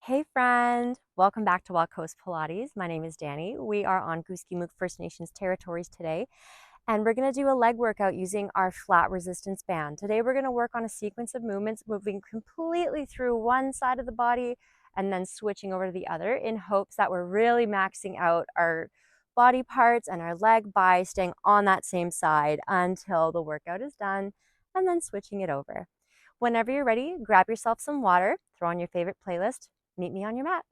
Hey friend, welcome back to Wild Coast Pilates. My name is Danny. We are on Gooskimook First Nations territories today, and we're going to do a leg workout using our flat resistance band. Today we're going to work on a sequence of movements, moving completely through one side of the body and then switching over to the other in hopes that we're really maxing out our body parts and our leg by staying on that same side until the workout is done and then switching it over. Whenever you're ready, grab yourself some water, throw on your favorite playlist. Meet me on your mat.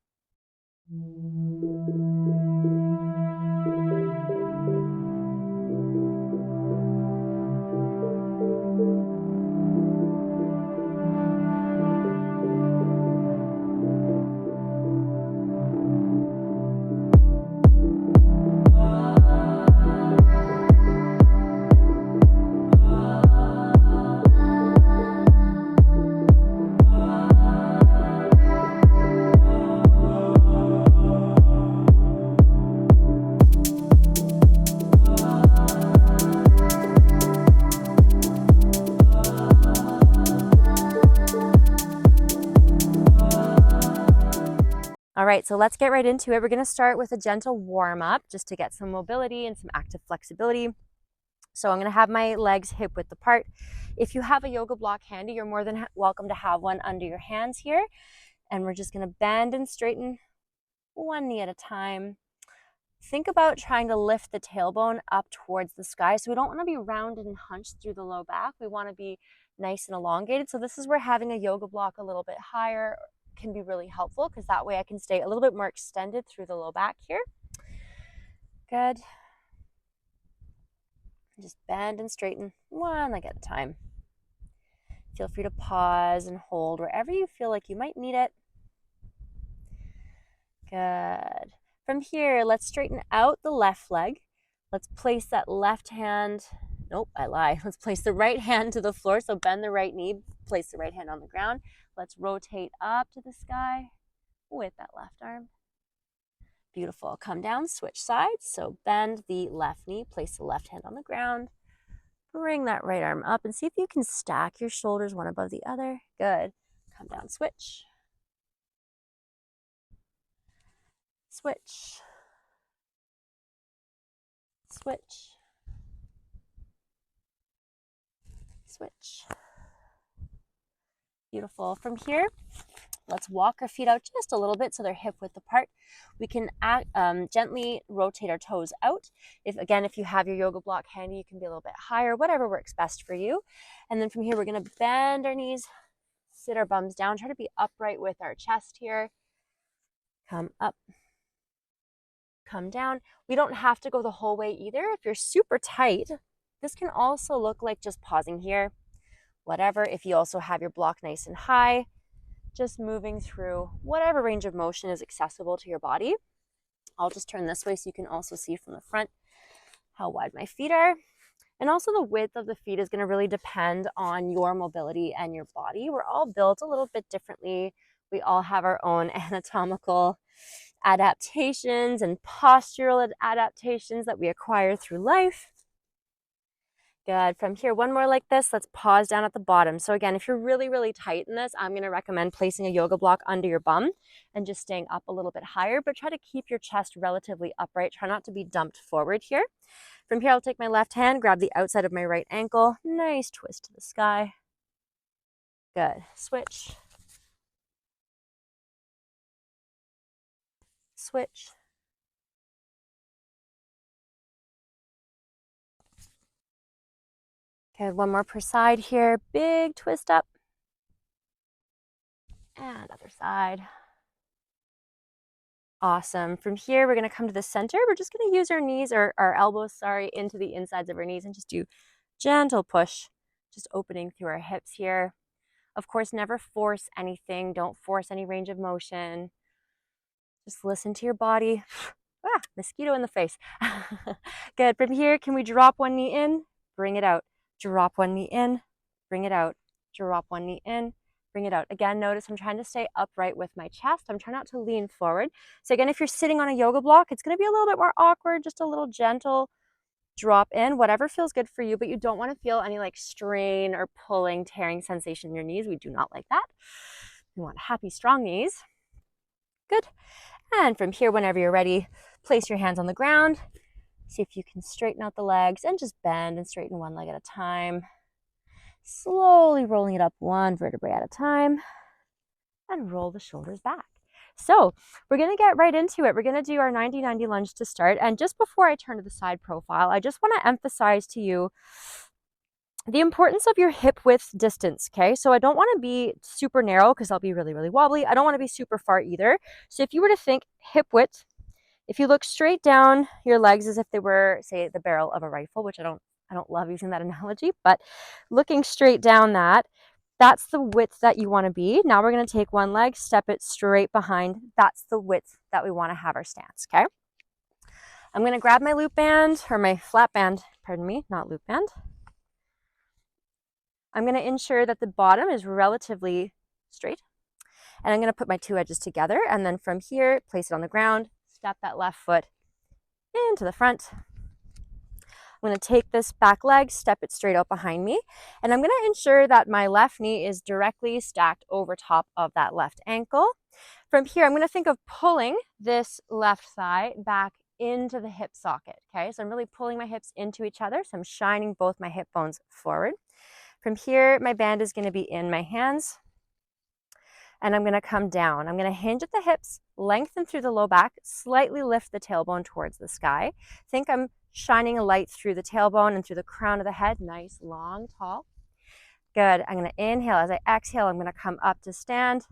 All right, so let's get right into it. We're going to start with a gentle warm up just to get some mobility and some active flexibility. So I'm going to have my legs hip width apart. If you have a yoga block handy, you're more than welcome to have one under your hands here. And we're just going to bend and straighten one knee at a time. Think about trying to lift the tailbone up towards the sky. So we don't want to be rounded and hunched through the low back. We want to be nice and elongated. So this is where having a yoga block a little bit higher can be really helpful, because that way I can stay a little bit more extended through the low back here. Good. Just bend and straighten one leg at a time. Feel free to pause and hold wherever you feel like you might need it. Good. From here, let's straighten out the left leg. Let's place that left hand, nope, I lie. Let's place the right hand to the floor. So bend the right knee, place the right hand on the ground. Let's rotate up to the sky with that left arm. Beautiful. Come down, switch sides. So bend the left knee, place the left hand on the ground. Bring that right arm up and see if you can stack your shoulders one above the other. Good. Come down, switch. Switch. Switch. Switch. Beautiful. From here, let's walk our feet out just a little bit so they're hip width apart. We can gently rotate our toes out. If you have your yoga block handy, you can be a little bit higher, whatever works best for you. And then from here, we're going to bend our knees, sit our bums down, try to be upright with our chest here. Come up, come down. We don't have to go the whole way either. If you're super tight, this can also look like just pausing here. Whatever, if you also have your block nice and high, just moving through whatever range of motion is accessible to your body. I'll just turn this way so you can also see from the front how wide my feet are. And also the width of the feet is going to really depend on your mobility and your body. We're all built a little bit differently. We all have our own anatomical adaptations and postural adaptations that we acquire through life. Good. From here, one more like this. Let's pause down at the bottom. So again, if you're really, really tight in this, I'm going to recommend placing a yoga block under your bum and just staying up a little bit higher, but try to keep your chest relatively upright. Try not to be dumped forward here. From here, I'll take my left hand, grab the outside of my right ankle. Nice twist to the sky. Good. Switch. Switch. Okay, one more per side here. Big twist up. And other side. Awesome. From here, we're going to come to the center. We're just going to use our knees, or our elbows, into the insides of our knees, and just do gentle push, just opening through our hips here. Of course, never force anything. Don't force any range of motion. Just listen to your body. Ah, mosquito in the face. Good. From here, can we drop one knee in? Bring it out. Drop one knee in. Bring it out. Drop one knee in. Bring it out. Again, notice I'm trying to stay upright with my chest. I'm trying not to lean forward. So again, if you're sitting on a yoga block, it's going to be a little bit more awkward, just a little gentle drop in, whatever feels good for you, but you don't want to feel any like strain or pulling, tearing sensation in your knees. We do not like that. We want happy, strong knees. Good. And from here, whenever you're ready, place your hands on the ground. See if you can straighten out the legs and just bend and straighten one leg at a time. Slowly rolling it up one vertebrae at a time and roll the shoulders back. So we're going to get right into it. We're going to do our 90-90 lunge to start. And just before I turn to the side profile, I just want to emphasize to you the importance of your hip width distance, okay? So I don't want to be super narrow because I'll be really, really wobbly. I don't want to be super far either. So if you were to think hip width, if you look straight down your legs as if they were, say, the barrel of a rifle, which I don't love using that analogy, but looking straight down that's the width that you want to be. Now we're going to take one leg, step it straight behind. That's the width that we want to have our stance, okay? I'm going to grab my loop band, or my flat band, pardon me, not loop band. I'm going to ensure that the bottom is relatively straight. And I'm going to put my two edges together. And then from here, place it on the ground, step that left foot into the front. I'm going to take this back leg, step it straight out behind me, and I'm going to ensure that my left knee is directly stacked over top of that left ankle. From here, I'm going to think of pulling this left thigh back into the hip socket, okay? So I'm really pulling my hips into each other, so I'm shining both my hip bones forward. From here, my band is going to be in my hands, and I'm going to come down. I'm going to hinge at the hips, lengthen through the low back, slightly lift the tailbone towards the sky. Think I'm shining a light through the tailbone and through the crown of the head. Nice, long, tall. Good. I'm going to inhale. As I exhale, I'm going to come up to stand.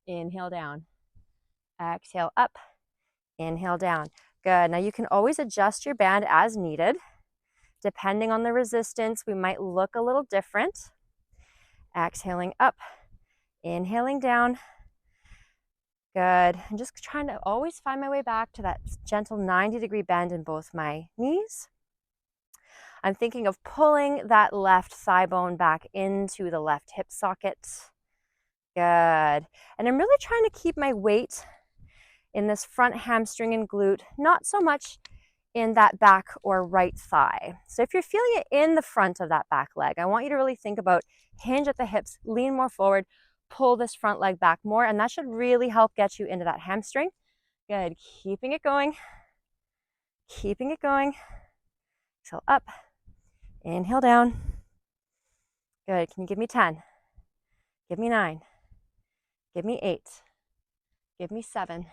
Inhale down. Exhale up. Inhale down. Good. Now you can always adjust your band as needed. Depending on the resistance, we might look a little different. Exhaling up. Inhaling down. Good. I'm just trying to always find my way back to that gentle 90-degree bend in both my knees. I'm thinking of pulling that left thigh bone back into the left hip socket. Good. And I'm really trying to keep my weight in this front hamstring and glute, not so much in that back or right thigh. So if you're feeling it in the front of that back leg, I want you to really think about hinge at the hips, lean more forward, pull this front leg back more, and that should really help get you into that hamstring. Good. Keeping it going. Keeping it going. Exhale up. Inhale down. Good. Can you give me 10? Give me 9. Give me 8. Give me 7.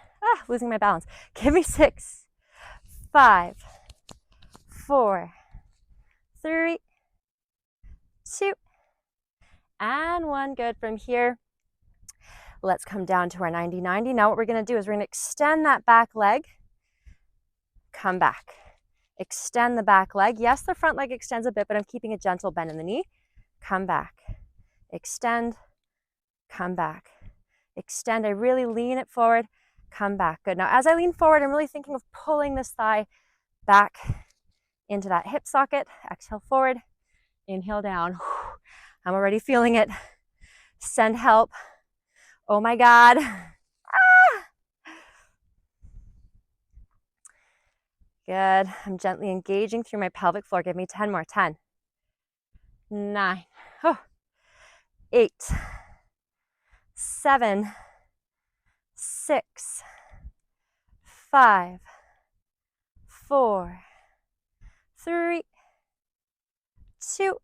Losing my balance. Give me 6. 5. 4. 3. 2. And 1. Good. From here, let's come down to our 90-90. Now what we're going to do is we're going to extend that back leg. Come back. Extend the back leg. Yes, the front leg extends a bit, but I'm keeping a gentle bend in the knee. Come back. Extend. Come back. Extend. I really lean it forward. Come back. Good. Now, as I lean forward, I'm really thinking of pulling this thigh back into that hip socket. Exhale forward. Inhale down. I'm already feeling it. Send help. Oh my God. Good. I'm gently engaging through my pelvic floor. Give me 10 more. 10. 9. 8. 7. 6. 5. 4. 3. 2.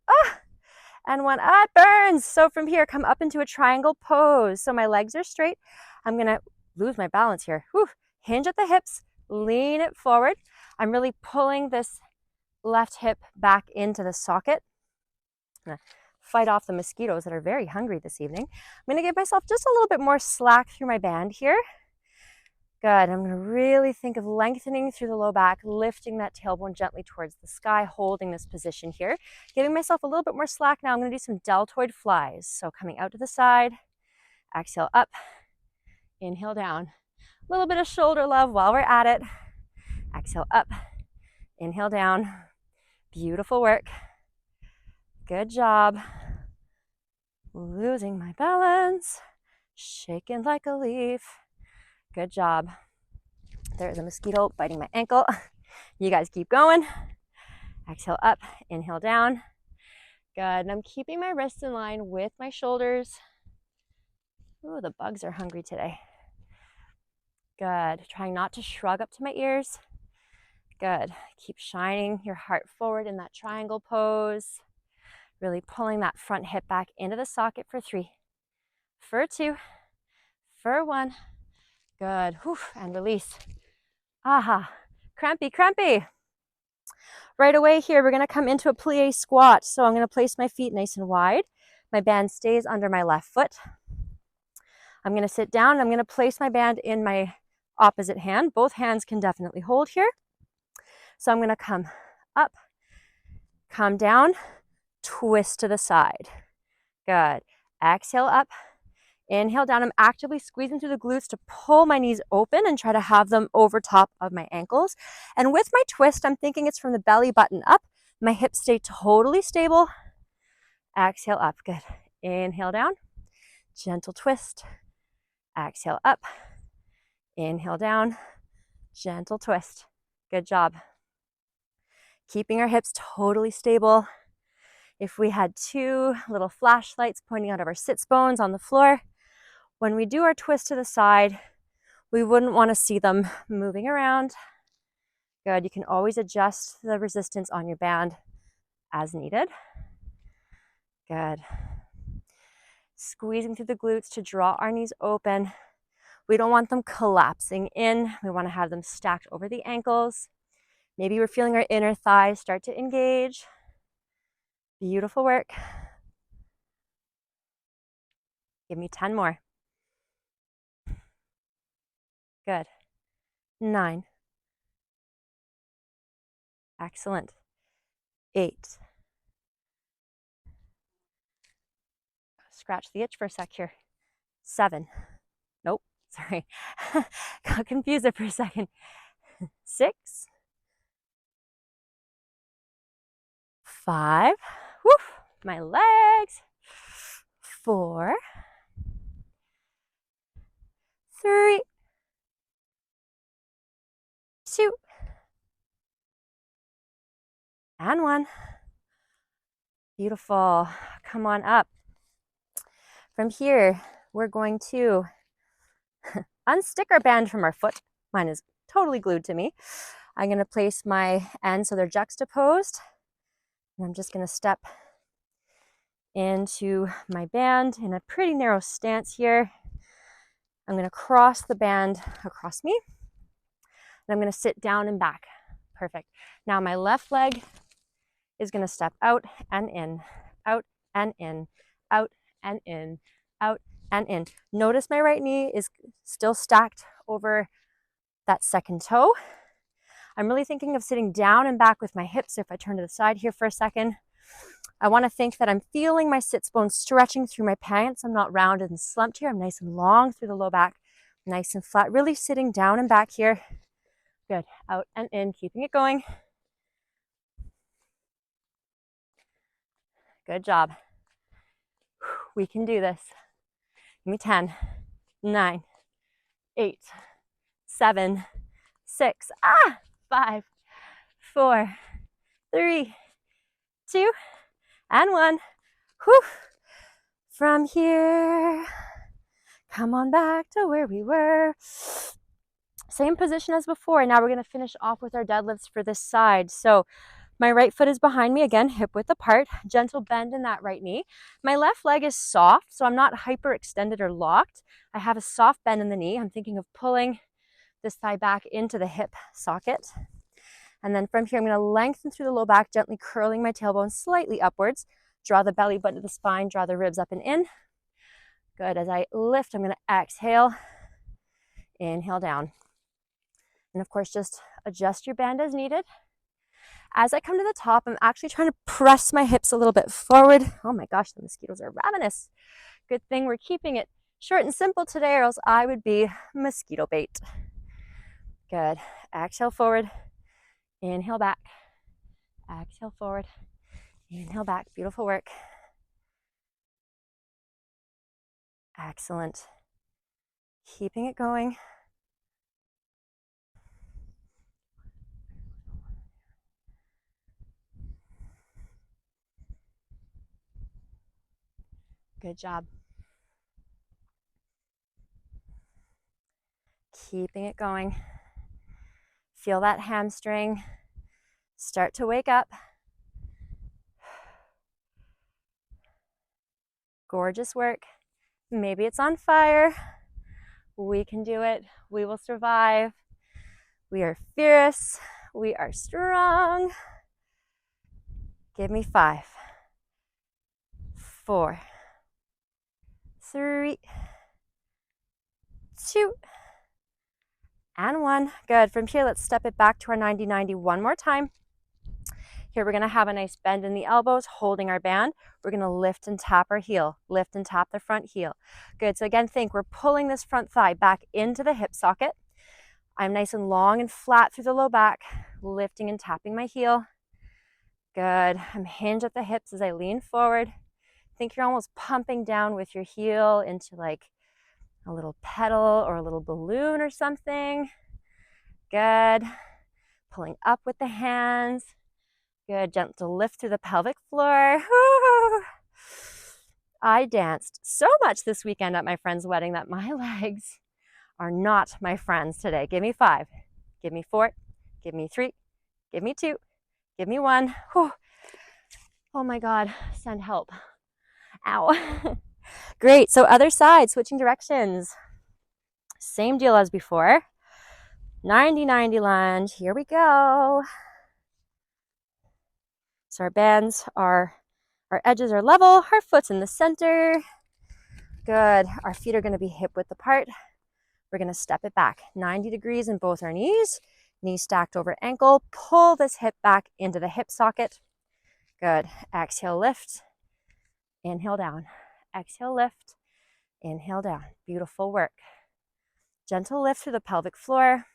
And 1. It burns. So from here, come up into a triangle pose. So my legs are straight. I'm going to lose my balance here. Hinge at the hips. Lean it forward. I'm really pulling this left hip back into the socket. I'm going to fight off the mosquitoes that are very hungry this evening. I'm going to give myself just a little bit more slack through my band here. Good. I'm going to really think of lengthening through the low back, lifting that tailbone gently towards the sky, holding this position here. Giving myself a little bit more slack now. I'm going to do some deltoid flies. So coming out to the side, exhale up, inhale down. A little bit of shoulder love while we're at it. Exhale up, inhale down. Beautiful work. Good job. Losing my balance, shaking like a leaf. Good job. There's a mosquito biting my ankle. You guys keep going. Exhale up, inhale down. Good. And I'm keeping my wrists in line with my shoulders. Ooh, the bugs are hungry today. Good. Trying not to shrug up to my ears. Good. Keep shining your heart forward in that triangle pose. Really pulling that front hip back into the socket for 3, for 2, for 1. Good. Whew. And release. Aha. Crampy, crampy. Right away here, we're going to come into a plie squat. So I'm going to place my feet nice and wide. My band stays under my left foot. I'm going to sit down. I'm going to place my band in my opposite hand. Both hands can definitely hold here. So I'm going to come up, come down, twist to the side. Good. Exhale up, inhale down. I'm actively squeezing through the glutes to pull my knees open and try to have them over top of my ankles. And with my twist, I'm thinking it's from the belly button up. My hips stay totally stable. Exhale up. Good. Inhale down, gentle twist. Exhale up, inhale down, gentle twist. Good job. Keeping our hips totally stable. If we had 2 little flashlights pointing out of our sits bones on the floor, when we do our twist to the side, we wouldn't want to see them moving around. Good. You can always adjust the resistance on your band as needed. Good. Squeezing through the glutes to draw our knees open. We don't want them collapsing in. We want to have them stacked over the ankles. Maybe we're feeling our inner thighs start to engage. Beautiful work. Give me 10 more. Good. 9. Excellent. 8. Scratch the itch for a sec here. 7. Nope, sorry. Got confused there for a second. 6. 5. Woof, my legs. 4. 3. 2. And 1. Beautiful. Come on up. From here, we're going to unstick our band from our foot. Mine is totally glued to me. I'm going to place my ends so they're juxtaposed. And I'm just going to step into my band in a pretty narrow stance here. I'm going to cross the band across me. And I'm going to sit down and back. Perfect. Now my left leg is going to step out and in, out and in, out and in, out and in. Notice my right knee is still stacked over that second toe. I'm really thinking of sitting down and back with my hips. If I turn to the side here for a second, I want to think that I'm feeling my sits bones stretching through my pants. I'm not rounded and slumped here. I'm nice and long through the low back, nice and flat, really sitting down and back here. Good. Out and in, keeping it going. Good job. We can do this. Give me 10, 9, 8, 7, 6, 5, 4, 3, 2, and 1. Whew. From here, come on back to where we were. Same position as before. Now we're going to finish off with our deadlifts for this side. So my right foot is behind me, again, hip width apart, gentle bend in that right knee. My left leg is soft, so I'm not hyperextended or locked. I have a soft bend in the knee. I'm thinking of pulling this thigh back into the hip socket. And then from here, I'm going to lengthen through the low back, gently curling my tailbone slightly upwards. Draw the belly button to the spine, draw the ribs up and in. Good. As I lift, I'm going to exhale, inhale down. And of course, just adjust your band as needed. As I come to the top, I'm actually trying to press my hips a little bit forward. Oh my gosh, the mosquitoes are ravenous. Good thing we're keeping it short and simple today, or else I would be mosquito bait. Good. Exhale forward, inhale back. Exhale forward, inhale back. Beautiful work. Excellent. Keeping it going. Good job. Keeping it going. Feel that hamstring start to wake up. Gorgeous work. Maybe it's on fire. We can do it. We will survive. We are fierce. We are strong. Give me 5, 4, 3, 2, and 1. Good. From here, let's step it back to our 90-90 one more time. Here, we're going to have a nice bend in the elbows, holding our band. We're going to lift and tap our heel, lift and tap the front heel. Good. So again, think we're pulling this front thigh back into the hip socket. I'm nice and long and flat through the low back, lifting and tapping my heel. Good. I'm hinged at the hips as I lean forward. Think you're almost pumping down with your heel into like a little pedal or a little balloon or something. Good. Pulling up with the hands. Good. Gentle lift through the pelvic floor. I danced so much this weekend at my friend's wedding that my legs are not my friends today. Give me 5. Give me 4. Give me 3. Give me 2. Give me 1. Whew. Oh my God. Send help. Ow. Great. So other side, switching directions. Same deal as before. 90-90 lunge. Here we go. So our bands are, our edges are level. Our foot's in the center. Good. Our feet are going to be hip width apart. We're going to step it back 90 degrees in both our knees. Knees stacked over ankle. Pull this hip back into the hip socket. Good. Exhale, lift. Inhale, down. Exhale, lift. Inhale, down. Beautiful work. Gentle lift through the pelvic floor.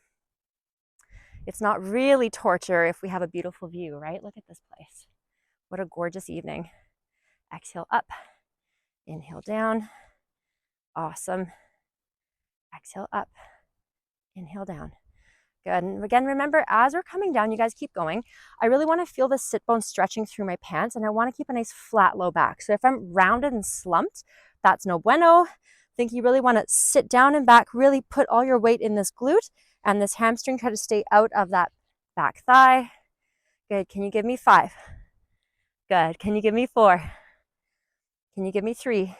It's not really torture if we have a beautiful view, right? Look at this place. What a gorgeous evening. Exhale up. Inhale down. Awesome. Exhale up. Inhale down. Good. And again, remember, as we're coming down, you guys keep going. I really want to feel the sit bone stretching through my pants, and I want to keep a nice flat low back. So if I'm rounded and slumped, that's no bueno. I think you really want to sit down and back, really put all your weight in this glute and this hamstring. Try to stay out of that back thigh. Good. Can you give me 5? Good. Can you give me 4? Can you give me 3?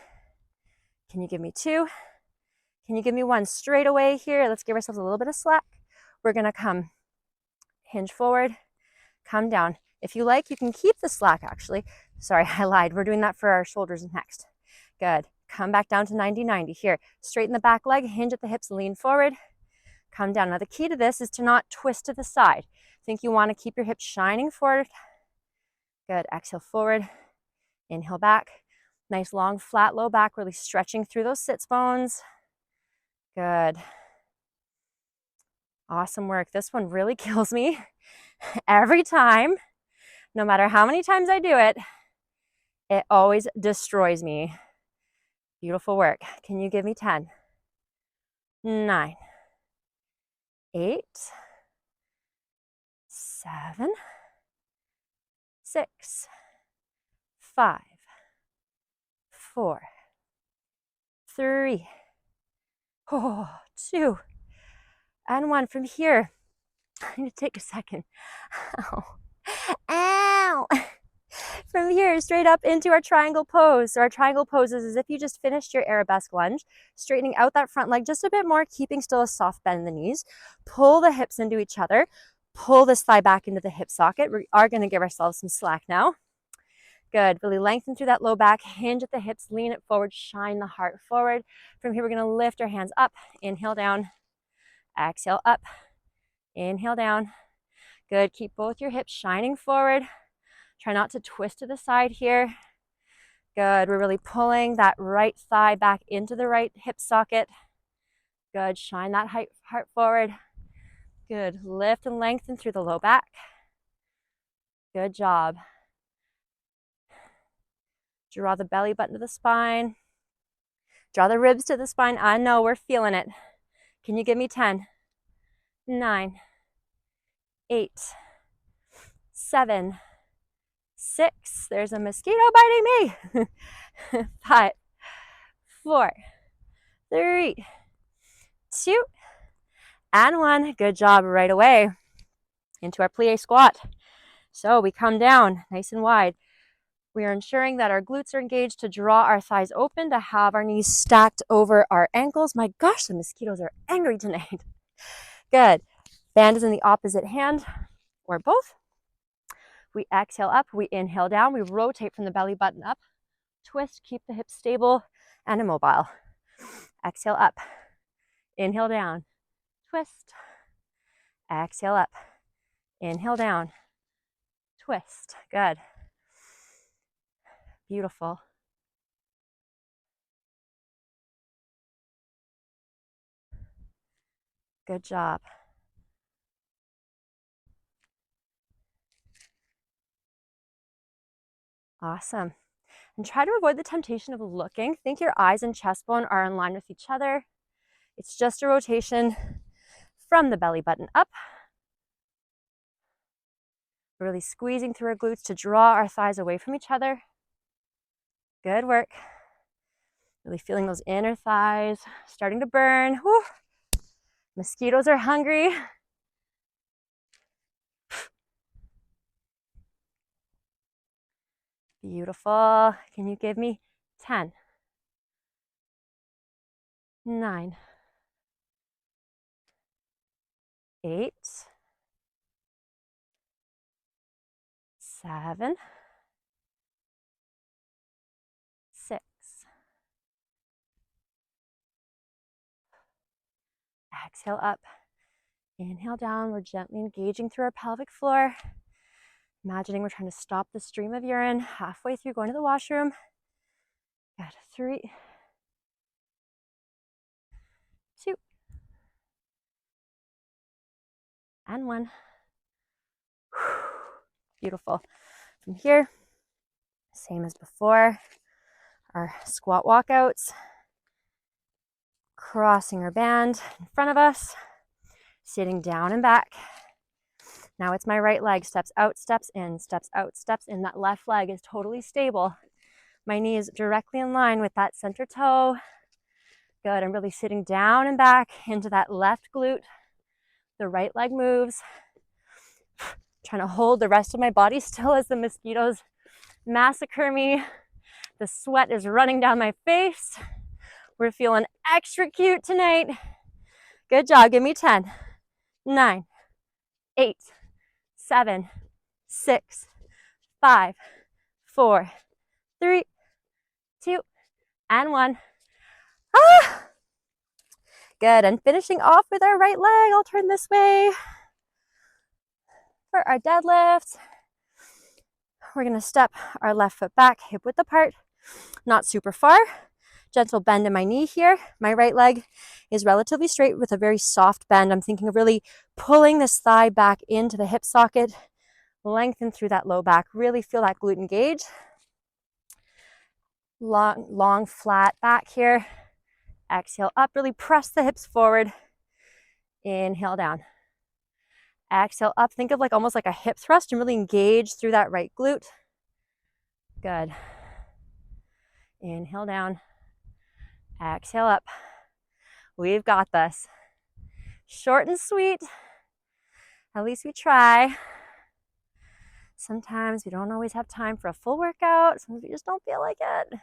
Can you give me 2? Can you give me 1? Straight away here. Let's give ourselves a little bit of slack. We're going to come hinge forward, come down. If you like, you can keep the slack actually. Sorry, I lied. We're doing that for our shoulders next. Good. Come back down to 90-90 here. Straighten the back leg, hinge at the hips, lean forward. Come down. Now the key to this is to not twist to the side. I think you want to keep your hips shining forward. Good. Exhale forward. Inhale back. Nice long flat low back, really stretching through those sits bones. Good. Awesome work. This one really kills me every time. No matter how many times I do it, it always destroys me. Beautiful work. Can you give me 10? 9, 8, 7, 6, 5, 4, 3, 2, and 1. From here, I need to take a second. Ow. Ow. From here, straight up into our triangle pose. So our triangle pose is as if you just finished your arabesque lunge, straightening out that front leg just a bit more, keeping still a soft bend in the knees. Pull the hips into each other. Pull this thigh back into the hip socket. We are going to give ourselves some slack now. Good. Really lengthen through that low back, hinge at the hips, lean it forward, shine the heart forward. From here, we're going to lift our hands up, inhale down, exhale up, inhale down. Good. Keep both your hips shining forward. Try not to twist to the side here. Good. We're really pulling that right thigh back into the right hip socket. Good. Shine that heart forward. Good. Lift and lengthen through the low back. Good job. Draw the belly button to the spine. Draw the ribs to the spine. I know we're feeling it. Can you give me 10? 9, 8, 7, 6. There's a mosquito biting me. 5, 4, 3, 2, and 1. Good job. Right away into our plie squat. So we come down nice and wide. We are ensuring that our glutes are engaged to draw our thighs open, to have our knees stacked over our ankles. My gosh, the mosquitoes are angry tonight. Good. Band is in the opposite hand or both. We exhale up, we inhale down, we rotate from the belly button up, twist, keep the hips stable and immobile. Exhale up, inhale down, twist, exhale up, inhale down, twist. Good. Beautiful. Good job. Awesome. And try to avoid the temptation of looking. Think your eyes and chest bone are in line with each other. It's just a rotation from the belly button up. Really squeezing through our glutes to draw our thighs away from each other. Good work. Really feeling those inner thighs starting to burn. Whew. Mosquitoes are hungry. Beautiful. Can you give me 10, 9, 8, 7, 6. Exhale up. Inhale down. We're gently engaging through our pelvic floor. Imagining we're trying to stop the stream of urine halfway through going to the washroom. Good. 3, 2, and 1. Beautiful. From here, same as before, our squat walkouts. Crossing our band in front of us, sitting down and back. Now it's my right leg, steps out, steps in, steps out, steps in. That left leg is totally stable. My knee is directly in line with that center toe. Good, I'm really sitting down and back into that left glute. The right leg moves. Trying to hold the rest of my body still as the mosquitoes massacre me. The sweat is running down my face. We're feeling extra cute tonight. Good job, give me 10, 9, 8, 7, 6, 5, 4, 3, 2, and 1. Ah! Good, and finishing off with our right leg. I'll turn this way for our deadlifts. We're gonna step our left foot back, hip width apart, not super far. Gentle bend in my knee here. My right leg is relatively straight with a very soft bend. I'm thinking of really pulling this thigh back into the hip socket, lengthen through that low back, really feel that glute engage. Long, flat back here. Exhale up, really press the hips forward. Inhale down. Exhale up, think of almost like a hip thrust and really engage through that right glute. Good. Inhale down. Exhale up. We've got this. Short and sweet. At least we try. Sometimes we don't always have time for a full workout. Sometimes we just don't feel like it.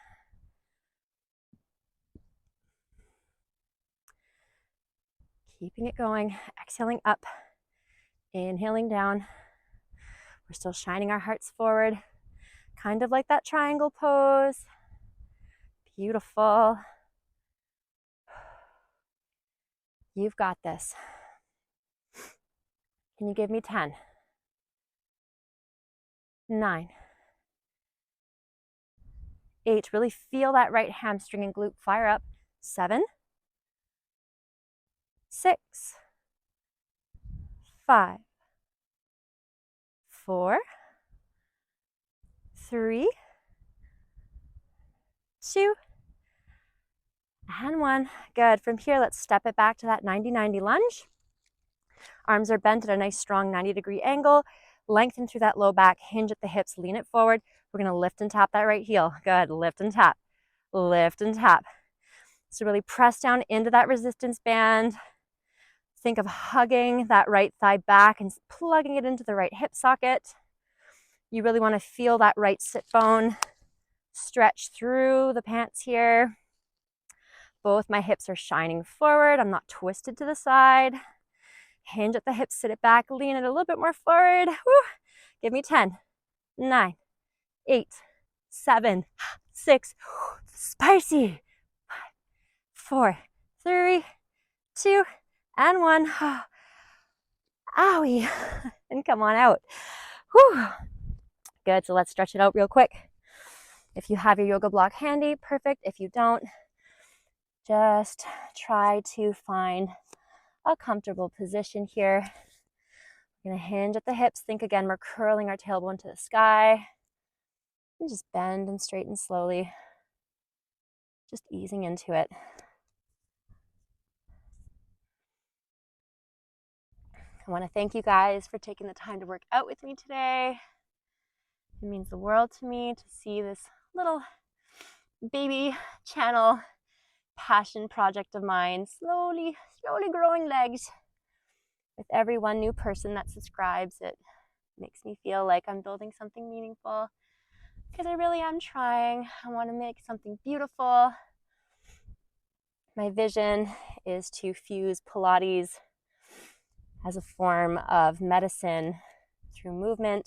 Keeping it going. Exhaling up. Inhaling down. We're still shining our hearts forward. Kind of like that triangle pose. Beautiful. You've got this. Can you give me 10, 9, 8. Really feel that right hamstring and glute fire up. 7, 6, 5, 4, 3, 2, and 1. Good. From here, let's step it back to that 90-90 lunge. Arms are bent at a nice strong 90-degree angle. Lengthen through that low back, hinge at the hips, lean it forward. We're going to lift and tap that right heel. Good. Lift and tap. Lift and tap. So really press down into that resistance band. think of hugging that right thigh back and plugging it into the right hip socket. You really want to feel that right sit bone stretch through the pants here. Both my hips are shining forward. I'm not twisted to the side. Hinge at the hips, sit it back, lean it a little bit more forward. Woo. Give me 10, 9, 8, 7, 6, spicy, 4, 3, 2, and 1. Owie, and come on out. Whew. Good, so let's stretch it out real quick. If you have your yoga block handy, perfect. If you don't, just try to find a comfortable position here. We're gonna hinge at the hips. Think again, we're curling our tailbone to the sky. And just bend and straighten slowly. Just easing into it. I want to thank you guys for taking the time to work out with me today. It means the world to me to see this little baby channel passion project of mine slowly growing legs. With every one new person that subscribes, it makes me feel like I'm building something meaningful, because I really am trying. I want to make something beautiful. My vision is to fuse Pilates as a form of medicine through movement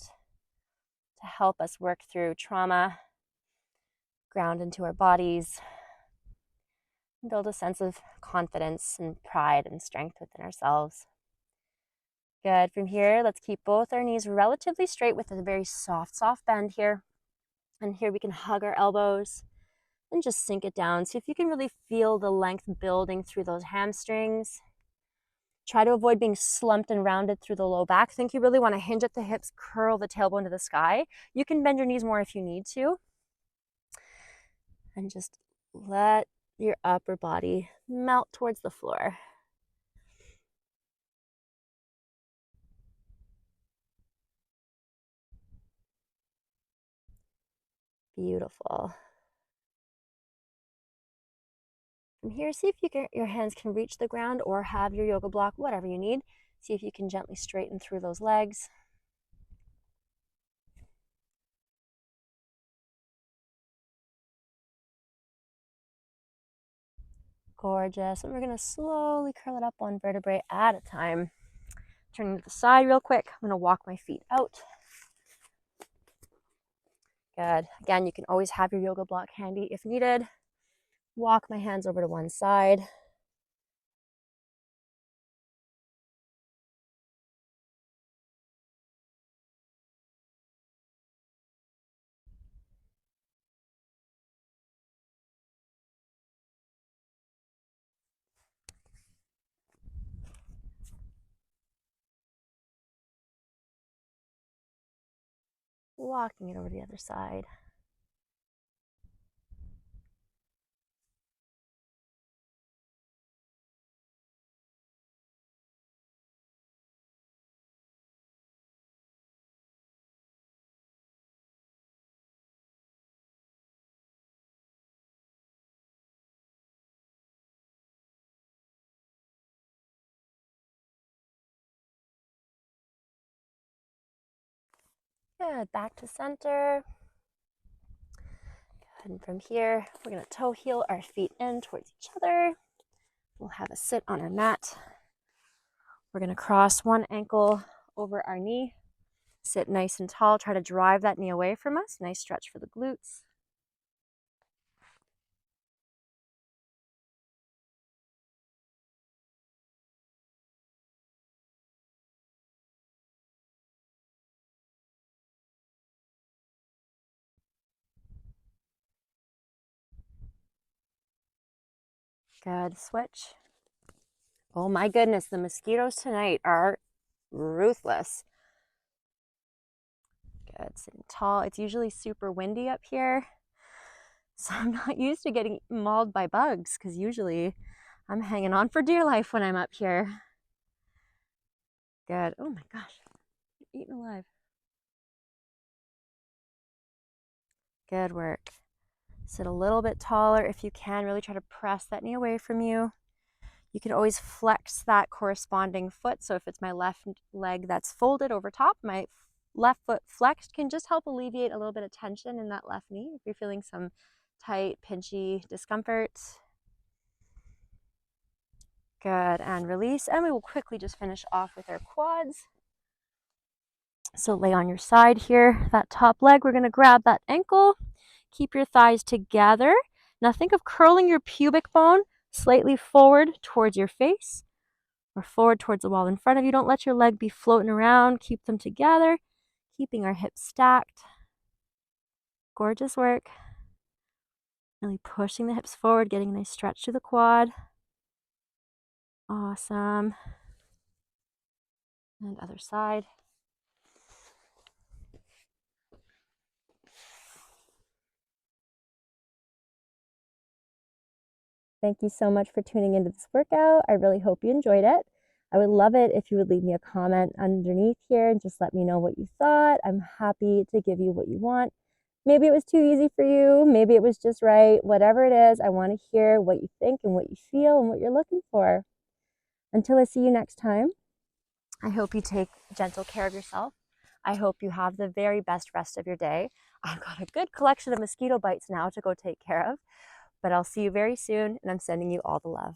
to help us work through trauma, ground into our bodies, and build a sense of confidence and pride and strength within ourselves. Good. From here, let's keep both our knees relatively straight with a very soft bend here. And here we can hug our elbows and just sink it down. See if you can really feel the length building through those hamstrings. Try to avoid being slumped and rounded through the low back. Think you really want to hinge at the hips, curl the tailbone to the sky. You can bend your knees more if you need to. And just let your upper body melt towards the floor. Beautiful. From here, see if your hands can reach the ground or have your yoga block, whatever you need. See if you can gently straighten through those legs. Gorgeous. And we're going to slowly curl it up one vertebrae at a time. Turning to the side real quick. I'm going to walk my feet out. Good. Again, you can always have your yoga block handy if needed. Walk my hands over to one side. Walking it over to the other side. Good. Back to center. And from here, we're going to toe heel our feet in towards each other. We'll have a sit on our mat. We're going to cross one ankle over our knee. Sit nice and tall. Try to drive that knee away from us. Nice stretch for the glutes. Good. Switch. Oh my goodness, the mosquitoes tonight are ruthless. Good. Sitting tall. It's usually super windy up here, so I'm not used to getting mauled by bugs, because usually I'm hanging on for dear life when I'm up here. Good. Oh my gosh, you're eaten alive. Good work. Sit a little bit taller if you can. Really try to press that knee away from you. You can always flex that corresponding foot. So if it's my left leg that's folded over top, my left foot flexed can just help alleviate a little bit of tension in that left knee if you're feeling some tight, pinchy discomfort. Good, and release. And we will quickly just finish off with our quads. So lay on your side here, that top leg, we're gonna grab that ankle, keep your thighs together. Now think of curling your pubic bone slightly forward towards your face or forward towards the wall in front of you. Don't let your leg be floating around. Keep them together, keeping our hips stacked. Gorgeous work. Really pushing the hips forward, getting a nice stretch to the quad. Awesome. And other side. Thank you so much for tuning into this workout. I really hope you enjoyed it. I would love it if you would leave me a comment underneath here and just let me know what you thought. I'm happy to give you what you want. Maybe it was too easy for you. Maybe it was just right. Whatever it is, I want to hear what you think and what you feel and what you're looking for. Until I see you next time, I hope you take gentle care of yourself. I hope you have the very best rest of your day. I've got a good collection of mosquito bites now to go take care of, but I'll see you very soon, and I'm sending you all the love.